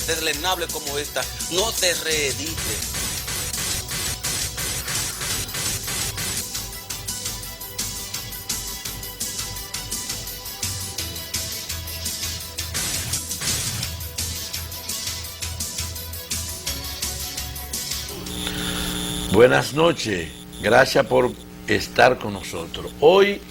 deleznable como esta no te reedite. Buenas noches, gracias por estar con nosotros. Hoy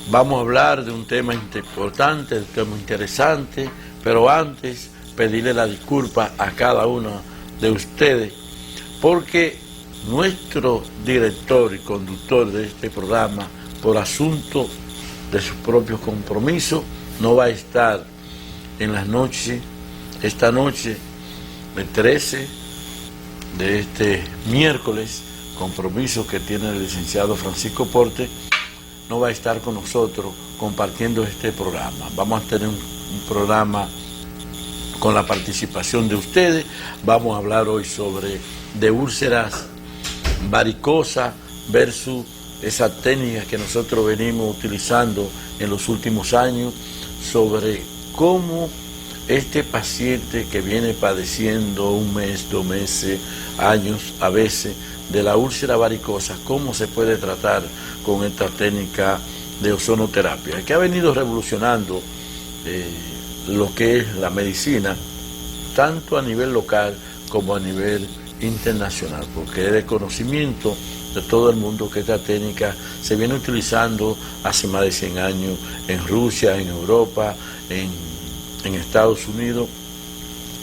vamos a hablar de un tema importante, de un tema interesante, pero antes pedirle la disculpa a cada uno de ustedes, porque nuestro director y conductor de este programa, por asunto de sus propios compromisos, no va a estar en las noches, esta noche, el 13 de este miércoles, compromiso que tiene el licenciado Francisco Porte, no va a estar con nosotros compartiendo este programa. Vamos a tener un programa con la participación de ustedes. Vamos a hablar hoy sobre de úlceras varicosas versus esa técnica que nosotros venimos utilizando en los últimos años, sobre cómo este paciente que viene padeciendo un mes, 2 meses, años a veces, de la úlcera varicosa, cómo se puede tratar con esta técnica de ozonoterapia, que ha venido revolucionando lo que es la medicina, tanto a nivel local como a nivel internacional, porque es de conocimiento de todo el mundo que esta técnica se viene utilizando hace más de 100 años en Rusia, en Europa, en Estados Unidos,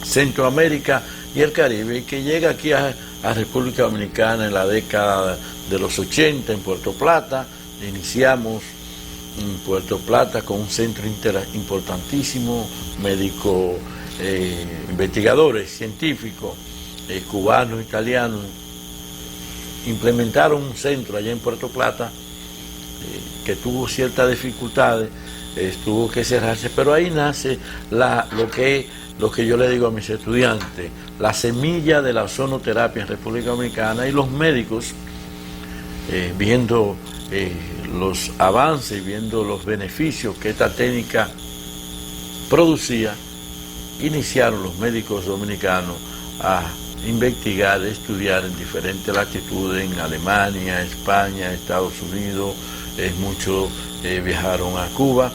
Centroamérica y el Caribe, y que llega aquí a República Dominicana en la década de los 80 en Puerto Plata. Iniciamos en Puerto Plata con un centro importantísimo, médicos, investigadores, científicos, cubanos, italianos, implementaron un centro allá en Puerto Plata que tuvo ciertas dificultades, tuvo que cerrarse, pero ahí nace lo que yo le digo a mis estudiantes, la semilla de la ozonoterapia en República Dominicana, y los médicos, viendo los avances, viendo los beneficios que esta técnica producía, iniciaron los médicos dominicanos a investigar, a estudiar en diferentes latitudes, en Alemania, España, Estados Unidos, muchos viajaron a Cuba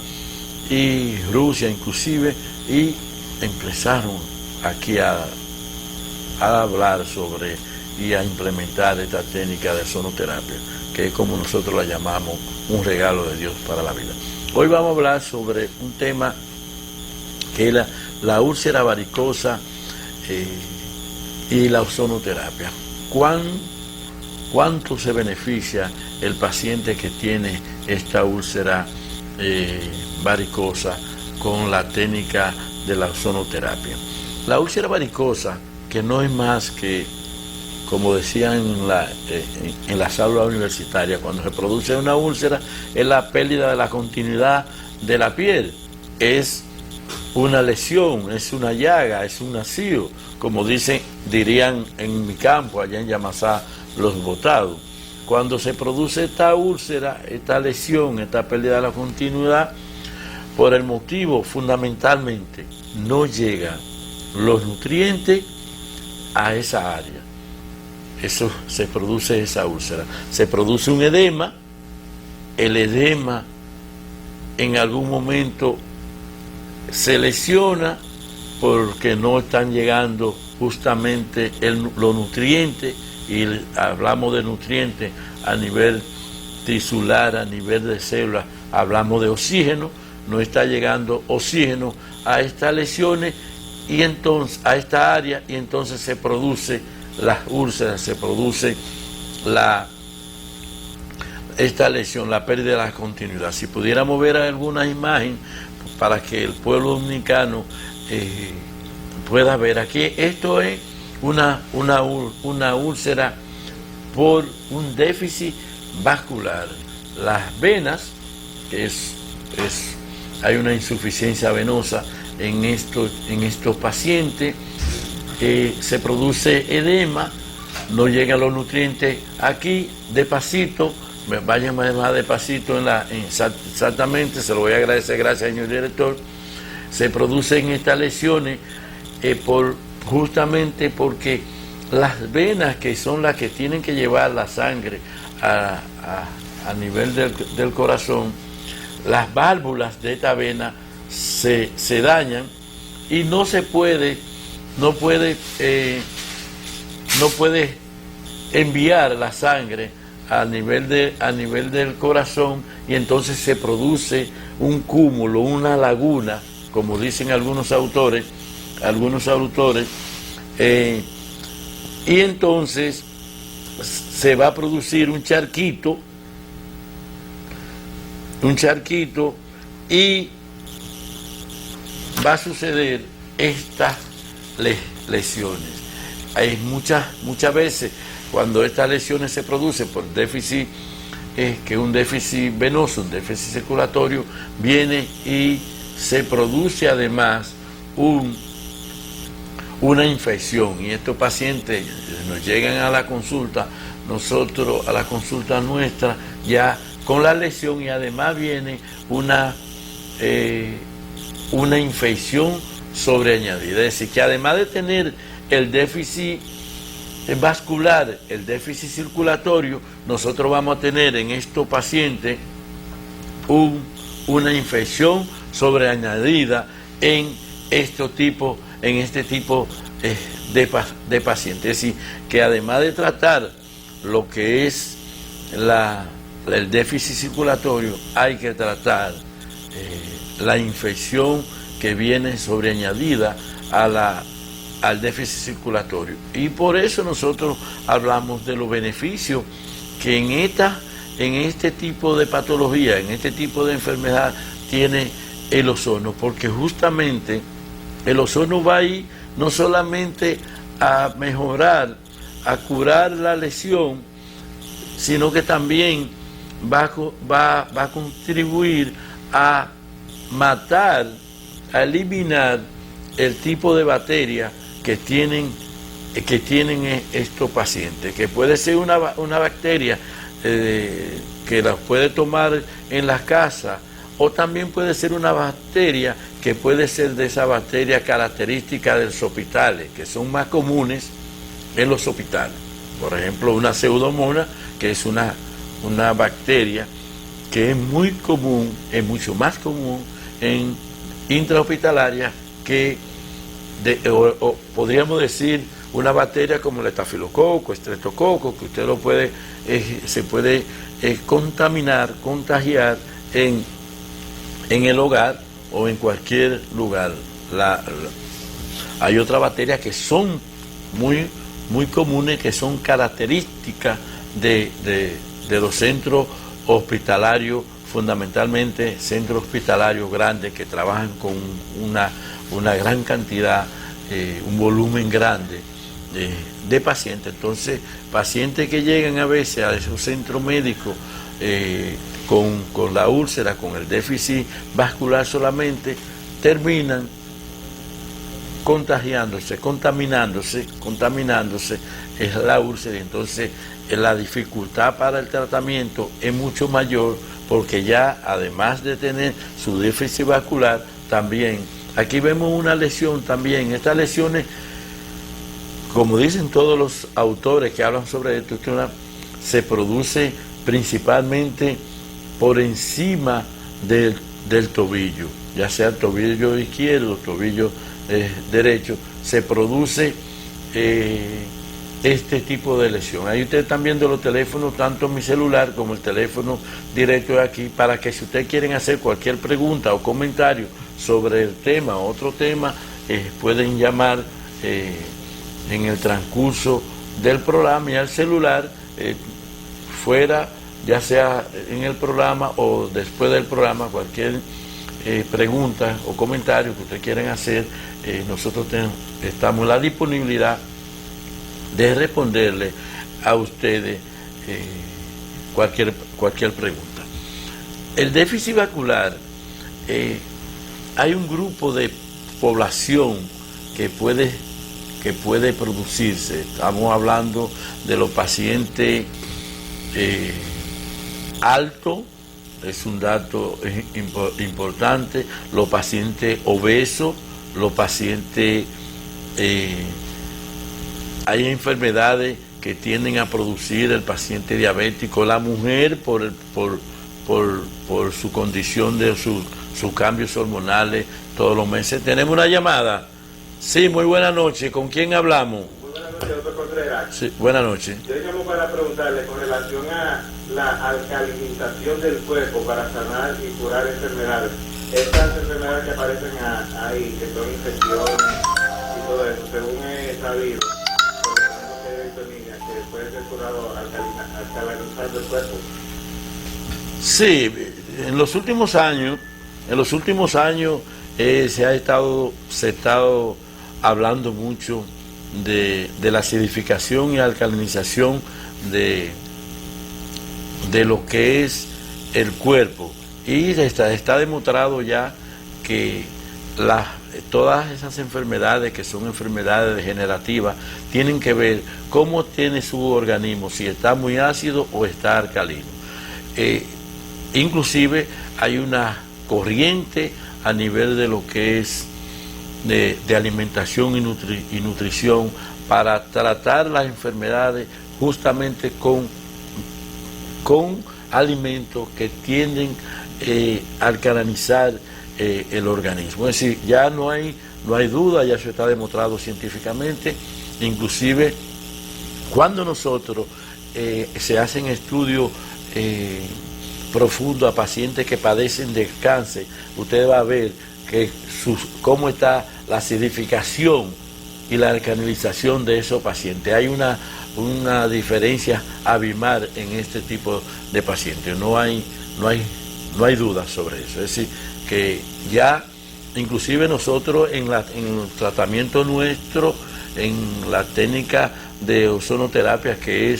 y Rusia inclusive, y empezaron aquí a hablar sobre y a implementar esta técnica de ozonoterapia, que es como nosotros la llamamos un regalo de Dios para la vida. Hoy vamos a hablar sobre un tema que es la úlcera varicosa y la ozonoterapia. ¿Cuánto se beneficia el paciente que tiene esta úlcera varicosa con la técnica de la ozonoterapia? La úlcera varicosa, que no es más que, como decían en las aulas universitarias, cuando se produce una úlcera, es la pérdida de la continuidad de la piel, es una lesión, es una llaga, es un nacido, como dirían en mi campo, allá en Yamasá, los botados. Cuando se produce esta úlcera, esta lesión, esta pérdida de la continuidad, por el motivo fundamentalmente no llegan los nutrientes a esa área. Eso se produce esa úlcera. Se produce un edema, el edema en algún momento se lesiona porque no están llegando justamente los nutrientes, y hablamos de nutrientes a nivel tisular, a nivel de células, hablamos de oxígeno, no está llegando oxígeno a estas lesiones y entonces a esta área, y entonces se produce las úlceras, se produce esta lesión, la pérdida de la continuidad. Si pudiéramos ver alguna imagen para que el pueblo dominicano pueda ver aquí, esto es una úlcera por un déficit vascular. Las venas, hay una insuficiencia venosa en estos pacientes, se produce edema, no llegan los nutrientes aquí, despacito, vayan más despacito exactamente, se lo voy a agradecer, gracias señor director. Se producen estas lesiones justamente porque las venas, que son las que tienen que llevar la sangre a nivel del corazón, las válvulas de esta vena se dañan y no puede enviar la sangre a nivel del corazón, y entonces se produce un cúmulo, una laguna, como dicen algunos autores, y entonces se va a producir un charquito y va a suceder estas lesiones. Hay muchas veces cuando estas lesiones se producen por déficit, que un déficit venoso, un déficit circulatorio, viene y se produce además una infección, y estos pacientes nos llegan a la consulta, a la consulta nuestra ya con la lesión, y además viene una infección sobreañadida. Es decir, que además de tener el déficit vascular, el déficit circulatorio, nosotros vamos a tener en estos pacientes una infección sobreañadida en este tipo de pacientes. Es decir, que además de tratar lo que es el déficit circulatorio, hay que tratar la infección que viene sobreañadida al déficit circulatorio. Y por eso nosotros hablamos de los beneficios que en este tipo de patología, en este tipo de enfermedad, tiene el ozono, porque justamente el ozono va a ir no solamente a mejorar, a curar la lesión, sino que también va a contribuir a matar, a eliminar el tipo de bacterias que tienen estos pacientes, que puede ser una bacteria que las puede tomar en las casas, o también puede ser una bacteria que puede ser de esa bacteria característica de los hospitales, que son más comunes en los hospitales. Por ejemplo, una pseudomonas, que es una bacteria que es muy común, es mucho más común en intrahospitalaria que o podríamos decir una bacteria como el estafilococo, estreptococo, que usted se puede contagiar en el hogar o en cualquier lugar. Hay otras bacterias que son muy comunes, que son características de los centros hospitalarios, fundamentalmente centros hospitalarios grandes que trabajan con una gran cantidad, un volumen grande de pacientes. Entonces, pacientes que llegan a veces a esos centros médicos con la úlcera, con el déficit vascular solamente, terminan contaminándose es la úlcera. Entonces la dificultad para el tratamiento es mucho mayor, porque ya además de tener su déficit vascular, también aquí vemos una lesión también. Estas lesiones, como dicen todos los autores que hablan sobre esto, se produce principalmente por encima del tobillo, ya sea el tobillo izquierdo, el tobillo derecho, se produce este tipo de lesión. Ahí ustedes están viendo los teléfonos, tanto mi celular como el teléfono directo de aquí, para que si ustedes quieren hacer cualquier pregunta o comentario sobre el tema o otro tema, pueden llamar en el transcurso del programa, y al celular, fuera, ya sea en el programa o después del programa, cualquier pregunta o comentario que ustedes quieran hacer, nosotros estamos en la disponibilidad de responderle a ustedes cualquier pregunta. El déficit vascular, hay un grupo de población que puede producirse. Estamos hablando de los pacientes altos, es un dato importante, los pacientes obesos, los pacientes hay enfermedades que tienden a producir el paciente diabético, la mujer por su condición de sus cambios hormonales todos los meses. Tenemos una llamada. Sí, muy buena noche. ¿Con quién hablamos? Muy buenas noches, doctor Contreras. Sí, buenas noches. Yo llamo para preguntarle con relación a la alcalinización del cuerpo para sanar y curar enfermedades. Estas enfermedades que aparecen ahí, que son infecciones y todo eso, según he sabido, por lo menos que he visto en línea, que puede ser curado alcalinizando el cuerpo. Sí, en los últimos años se ha estado hablando mucho de la acidificación y alcalinización de lo que es el cuerpo, y está demostrado ya que todas esas enfermedades que son enfermedades degenerativas tienen que ver cómo tiene su organismo, si está muy ácido o está alcalino. Inclusive hay una corriente a nivel de lo que es de alimentación y nutrición para tratar las enfermedades justamente con alimentos que tienden a alcalinizar el organismo. Es decir, ya no hay duda, ya eso está demostrado científicamente. Inclusive cuando nosotros se hacen estudios profundos a pacientes que padecen de cáncer, usted va a ver que cómo está la acidificación y la alcalinización de esos pacientes. Hay una diferencia abismal en este tipo de pacientes. No hay duda sobre eso. Es decir, que ya inclusive nosotros en el tratamiento nuestro, en la técnica de ozonoterapia, que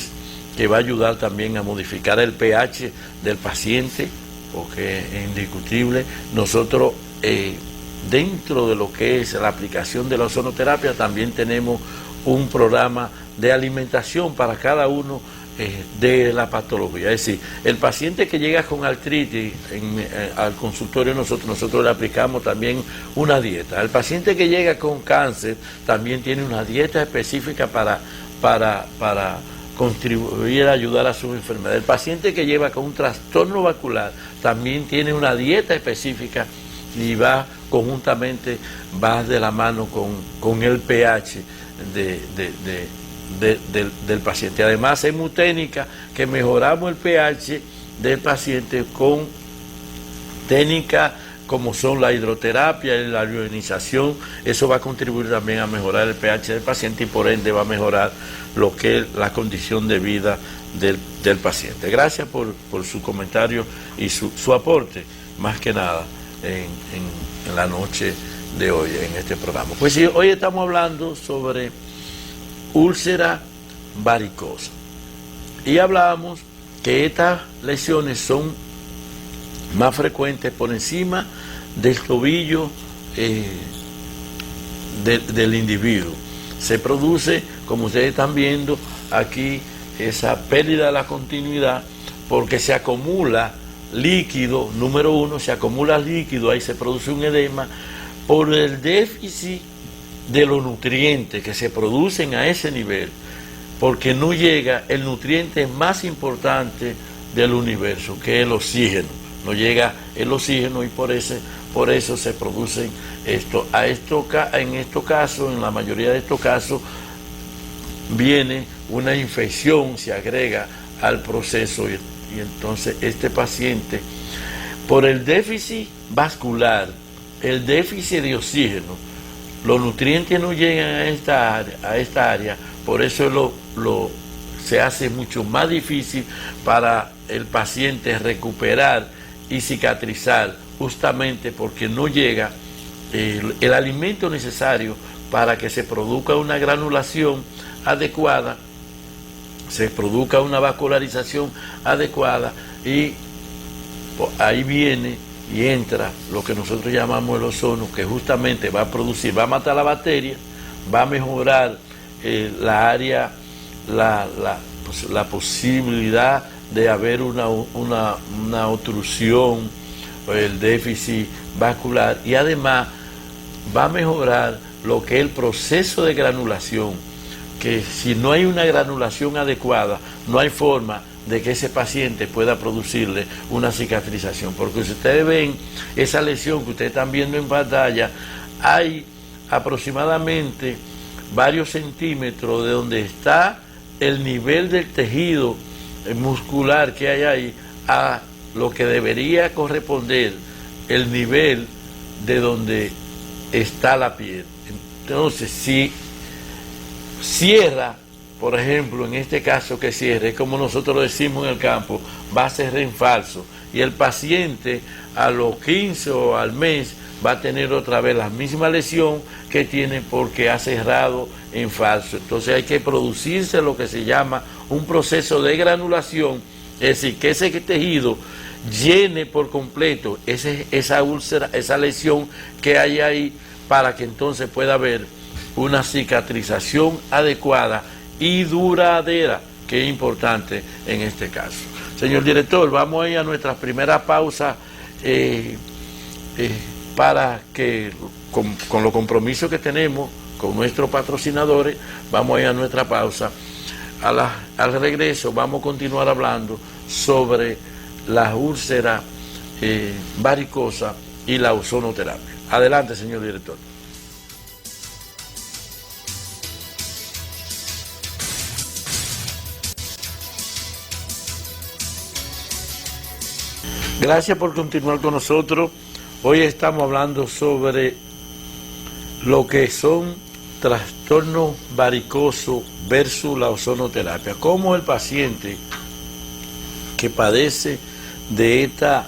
va a ayudar también a modificar el pH del paciente, porque es indiscutible. Nosotros dentro de lo que es la aplicación de la ozonoterapia también tenemos un programa de alimentación para cada uno de la patología. Es decir, el paciente que llega con artritis al consultorio, nosotros le aplicamos también una dieta. El paciente que llega con cáncer también tiene una dieta específica para contribuir a ayudar a su enfermedad. El paciente que lleva con un trastorno vascular también tiene una dieta específica y va conjuntamente, va de la mano con el pH del paciente. Además, hay técnicas que mejoramos el pH del paciente con técnicas como son la hidroterapia y la ionización. Eso va a contribuir también a mejorar el pH del paciente y por ende va a mejorar lo que es la condición de vida del paciente. Gracias por su comentario y su aporte, más que nada, en la noche de hoy, en este programa. Pues sí, hoy estamos hablando sobre úlcera varicosa. Y hablábamos que estas lesiones son más frecuentes por encima del tobillo del individuo. Se produce, como ustedes están viendo aquí, esa pérdida de la continuidad porque se acumula líquido, número uno, se acumula líquido, ahí se produce un edema por el déficit de los nutrientes que se producen a ese nivel, porque no llega el nutriente más importante del universo, que es el oxígeno. No llega el oxígeno y por eso se producen esto. En estos casos, en la mayoría de estos casos, viene una infección, se agrega al proceso y entonces este paciente, por el déficit vascular, el déficit de oxígeno, los nutrientes no llegan a esta área, por eso se hace mucho más difícil para el paciente recuperar y cicatrizar, justamente porque no llega el alimento necesario para que se produzca una granulación adecuada, se produzca una vascularización adecuada y ahí viene y entra lo que nosotros llamamos el ozono, que justamente va a matar la bacteria, va a mejorar la área, la posibilidad de haber una obstrucción, el déficit vascular, y además va a mejorar lo que es el proceso de granulación, que si no hay una granulación adecuada, no hay forma de que ese paciente pueda producirle una cicatrización. Porque si ustedes ven esa lesión que ustedes están viendo en pantalla, hay aproximadamente varios centímetros de donde está el nivel del tejido muscular que hay ahí a lo que debería corresponder el nivel de donde está la piel. Entonces, si cierra, por ejemplo, en este caso que cierre, como nosotros decimos en el campo, va a cerrar en falso, y el paciente a los 15 o al mes va a tener otra vez la misma lesión que tiene porque ha cerrado en falso. Entonces hay que producirse lo que se llama un proceso de granulación, es decir, que ese tejido llene por completo esa úlcera, esa lesión que hay ahí, para que entonces pueda haber una cicatrización adecuada y duradera, que es importante en este caso. Señor director, vamos a ir a nuestra primera pausa para que, con los compromisos que tenemos con nuestros patrocinadores, vamos a ir a nuestra pausa. Al regreso vamos a continuar hablando sobre la úlcera varicosa y la ozonoterapia. Adelante, señor director. Gracias por continuar con nosotros. Hoy estamos hablando sobre lo que son trastornos varicosos versus la ozonoterapia. Cómo el paciente que padece de esta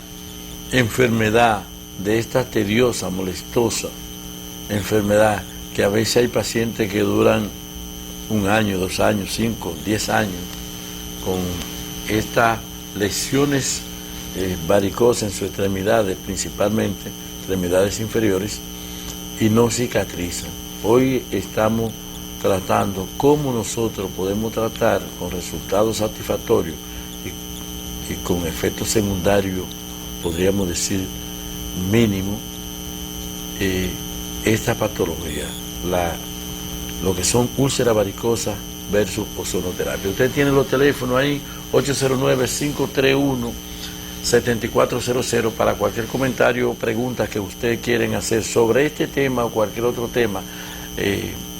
enfermedad, de esta tediosa, molestosa enfermedad, que a veces hay pacientes que duran 1 año, 2 años, 5, 10 años, con estas lesiones varicosas en sus extremidades, principalmente extremidades inferiores, y no cicatrizan. Hoy estamos tratando cómo nosotros podemos tratar con resultados satisfactorios y con efectos secundarios, podríamos decir, mínimo, esta patología, lo que son úlceras varicosas versus ozonoterapia. Usted tiene los teléfonos ahí, 809-531-7400, para cualquier comentario o pregunta que ustedes quieren hacer sobre este tema o cualquier otro tema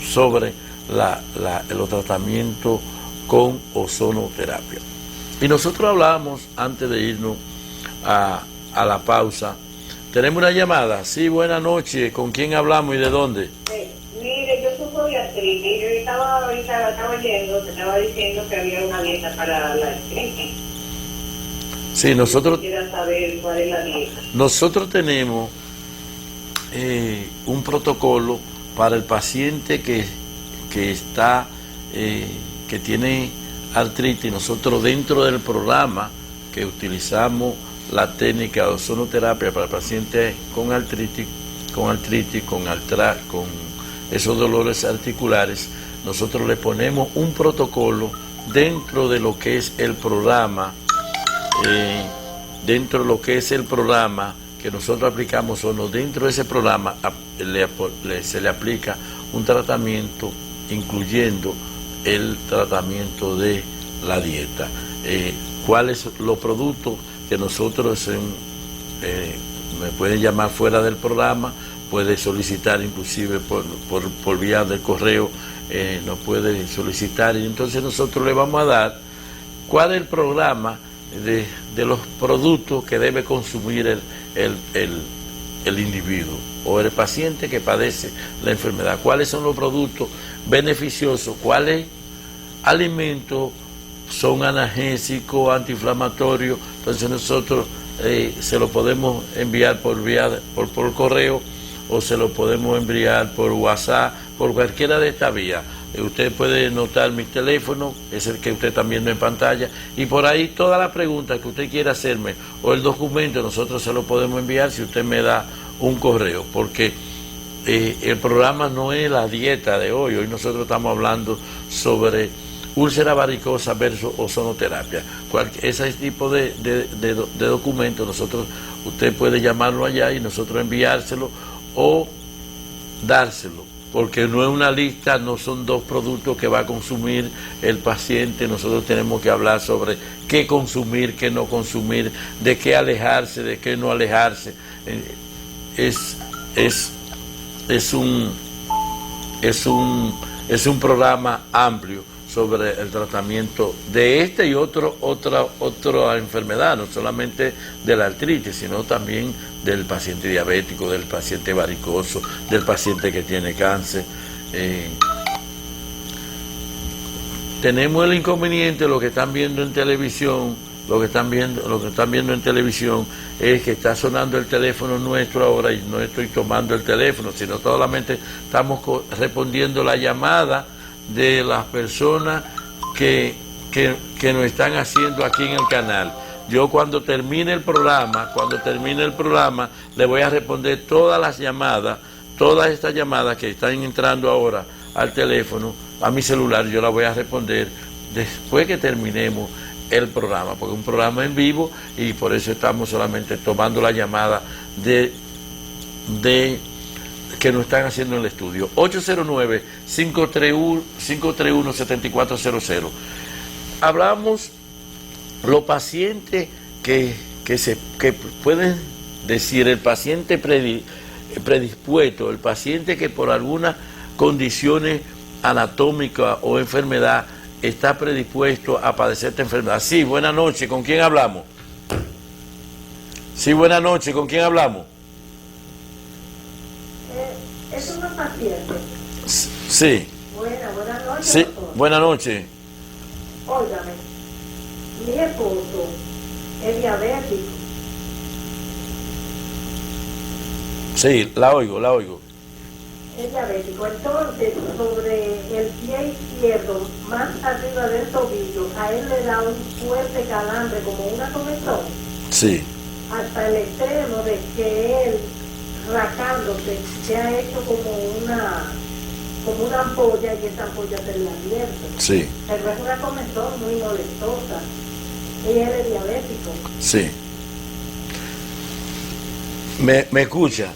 sobre los tratamientos con ozonoterapia. Y nosotros hablábamos, antes de irnos a la pausa, tenemos una llamada. Sí, buenas noches. ¿Con quién hablamos y de dónde? Mire, yo sufro de artritis y yo estaba oyendo, te estaba diciendo que había una dieta para la artritis. Sí, nosotros... Quisiera saber cuál es la dieta. Nosotros tenemos un protocolo para el paciente que tiene artritis. Nosotros, dentro del programa que utilizamos la técnica de ozonoterapia para pacientes con artritis, con esos dolores articulares, nosotros le ponemos un protocolo dentro de lo que es el programa, que nosotros aplicamos, dentro de ese programa se le aplica un tratamiento, incluyendo el tratamiento de la dieta. ¿Cuáles son los productos que nosotros me pueden llamar fuera del programa? Puede solicitar inclusive por vía del correo, nos puede solicitar, y entonces nosotros le vamos a dar cuál es el programa de los productos que debe consumir el individuo o el paciente que padece la enfermedad. ¿Cuáles son los productos beneficiosos? ¿Cuáles alimentos son analgésicos, antiinflamatorios? Entonces nosotros se lo podemos enviar por correo, o se lo podemos enviar por WhatsApp, por cualquiera de estas vías. Usted puede notar mi teléfono, es el que usted está viendo en pantalla, y por ahí todas las preguntas que usted quiera hacerme o el documento, nosotros se lo podemos enviar si usted me da un correo, porque el programa no es la dieta de hoy. Hoy nosotros estamos hablando sobre úlcera varicosa versus ozonoterapia. Ese tipo de documentos, usted puede llamarlo allá y nosotros enviárselo o dárselo porque no es una lista, no son 2 productos que va a consumir el paciente. Nosotros tenemos que hablar sobre qué consumir, qué no consumir, de qué alejarse, de qué no alejarse. Es un programa amplio sobre el tratamiento de esta y otra enfermedad, no solamente de la artritis, sino también del paciente diabético, del paciente varicoso, del paciente que tiene cáncer. Tenemos el inconveniente, lo que están viendo en televisión, lo que están viendo en televisión es que está sonando el teléfono nuestro ahora y no estoy tomando el teléfono, sino solamente estamos respondiendo la llamada de las personas que nos están haciendo aquí en el canal. Yo cuando termine el programa, le voy a responder todas estas llamadas que están entrando ahora al teléfono, a mi celular. Yo las voy a responder después que terminemos el programa, porque es un programa en vivo y por eso estamos solamente tomando la llamada de que nos están haciendo en el estudio. 809-531-7400. Hablamos los pacientes que pueden decir, el paciente predispuesto, el paciente que por algunas condiciones anatómicas o enfermedad está predispuesto a padecer esta enfermedad. Sí, buenas noches, ¿con quién hablamos? Sí, buenas noches, ¿con quién hablamos? Es una paciente. Sí. Buenas noches. Sí, doctor. buenas noches. Óigame, mi esposo es diabético. Sí, la oigo. Es diabético. Entonces, sobre el pie izquierdo, más arriba del tobillo, a él le da un fuerte calambre, como una comezón. Sí. Hasta el extremo de que él, rascándose, se ha hecho como una ampolla y esa ampolla se le ha abierto. Sí. Pero es una comezón muy molestosa. Y él es diabético. Sí. ¿Me escucha? Sí.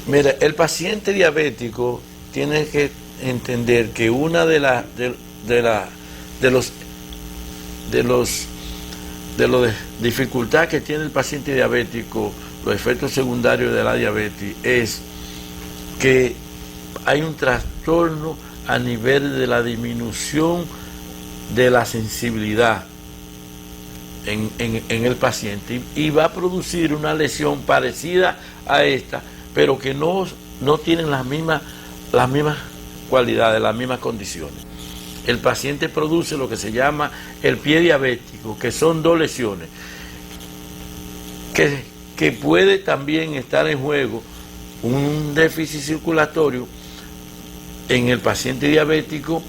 Mira, el paciente diabético tiene que entender que una de las dificultades que tiene el paciente diabético, los efectos secundarios de la diabetes, es que hay un trastorno a nivel de la disminución de la sensibilidad en el paciente y va a producir una lesión parecida a esta, pero que no tienen las mismas cualidades, las mismas condiciones. El paciente produce lo que se llama el pie diabético, que son 2 lesiones, que puede también estar en juego un déficit circulatorio. En el paciente diabético,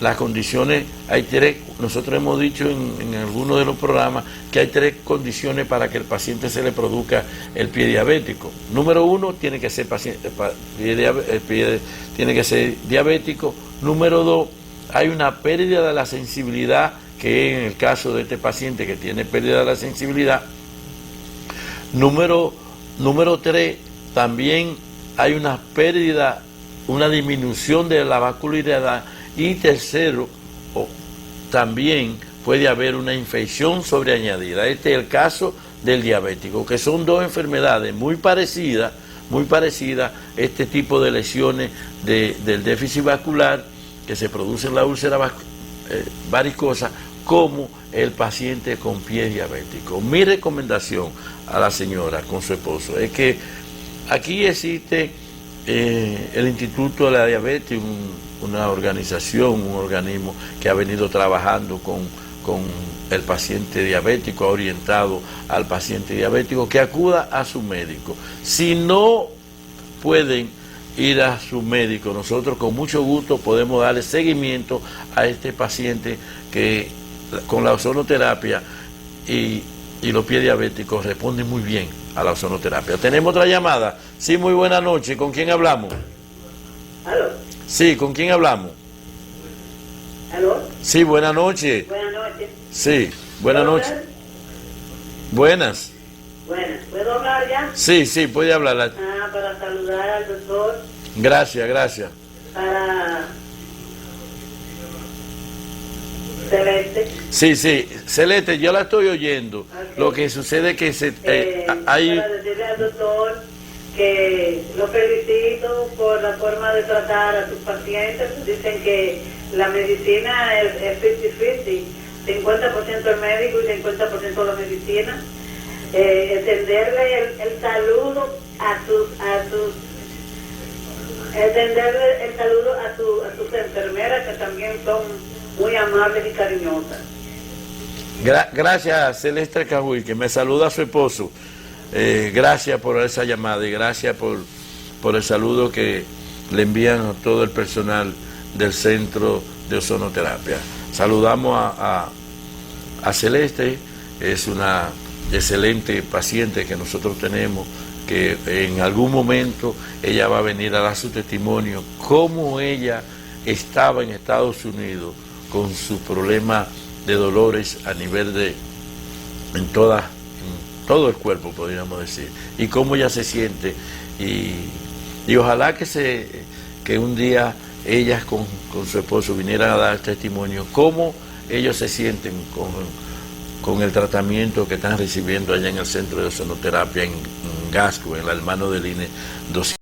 las condiciones, hay 3, nosotros hemos dicho en algunos de los programas que hay 3 condiciones para que el paciente se le produzca el pie diabético. Número 1, tiene que ser tiene que ser diabético. Número 2, hay una pérdida de la sensibilidad, que en el caso de este paciente que tiene pérdida de la sensibilidad. Número 3, también hay una pérdida, una disminución de la vascularidad. Y tercero, también puede haber una infección sobreañadida. Este es el caso del diabético, que son 2 enfermedades muy parecidas, este tipo de lesiones del déficit vascular que se produce en la úlcera varicosa, como el paciente con pie diabético. Mi recomendación a la señora con su esposo es que aquí existe el Instituto de la Diabetes, una organización, un organismo que ha venido trabajando con el paciente diabético, ha orientado al paciente diabético que acuda a su médico. Si no pueden ir a su médico, nosotros con mucho gusto podemos darle seguimiento a este paciente que con la ozonoterapia y los pies diabéticos responden muy bien a la ozonoterapia. Tenemos otra llamada. Sí, muy buena noche. ¿Con quién hablamos? ¿Aló? Sí, ¿con quién hablamos? ¿Aló? Sí, buenas noches. Buenas noches. Sí, buenas noches. Buenas. Buenas. ¿Puedo hablar ya? Sí, puede hablar. Para saludar al doctor. Gracias. para Celeste. Sí, Celeste, yo la estoy oyendo. Ok. Lo que sucede es que hay... Para decirle al doctor que lo felicito por la forma de tratar a sus pacientes. Dicen que la medicina es 50-50, 50% el médico y 50% la medicina. Extenderle el saludo extenderle el saludo a sus enfermeras, que también son muy amables y cariñosas. Gracias, Celeste Cahuil, que me saluda a su esposo. Gracias por esa llamada y gracias por el saludo que le envían a todo el personal del Centro de Ozonoterapia. Saludamos a Celeste, es una excelente paciente que nosotros tenemos, que en algún momento ella va a venir a dar su testimonio, cómo ella estaba en Estados Unidos con su problema de dolores a nivel en todo el cuerpo, podríamos decir, y cómo ella se siente, y ojalá que un día ellas con su esposo vinieran a dar testimonio, cómo ellos se sienten con el tratamiento que están recibiendo allá en el Centro de Ozonoterapia en Gasco, en la Hermano del INE 200.